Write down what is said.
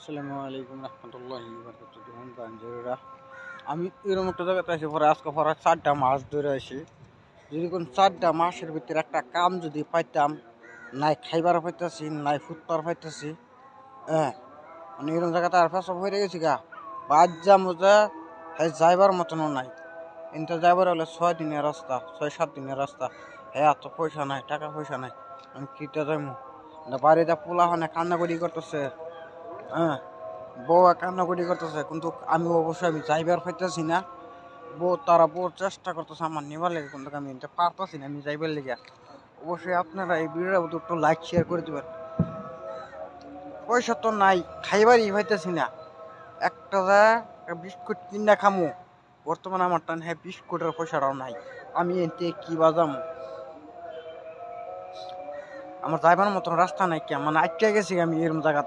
আসসালামু আলাইকুম রহমতুল্লাহি বারাকাতুহু। আমি এরকম একটা জায়গাতে আছি, পরে আজকে পরে 4টা মাস ধরে আছি। যদি কোন 4টা মাসের ভিতরে একটা কাম যদি পাইতাম, নাই খাইবার পাইতেছি, নাই ফুটবার পাইতেছি, হ্যাঁ, মানে এরকম জায়গাতে আর ফেসব হয়ে গেছি গা। বাজ্যা মোজা হ্যাঁ যাইবার মতনও নাই। কিন্তু যাইবার হলে 6 দিনের রাস্তা, 6-7 দিনের রাস্তা। হ্যাঁ, এত পয়সা নাই, টাকা পয়সা নাই, আমি কিটা যাইমু না। বাড়িতে পোলা হনে কান্নাকাটি করতেছে, হ্যাঁ, বউ কান্নাকাটি করতেছে, কিন্তু আমি অবশ্যই আমি যাইবার পাইতেছি না। বউ চেষ্টা করতেছে আমার নিবার লেগে, কিন্তু আমি এটা পারতেছি না আমি যাইবার লেগে। অবশ্যই আপনারা এই ভিডিওর মধ্যে একটু লাইক শেয়ার করে দিবেন। পয়সা তো নাই, খাইবারই পাইতেছি না। একটা বিস্কুট কিনা খামু, বর্তমানে আমার টান হ্যাঁ বিস্কুটের পয়সাটাও নাই। আমি এতে কি বাজাম, আমার যাইবার মতন রাস্তা নাই, কি মানে আটকে গেছি আমি এরকম জায়গা।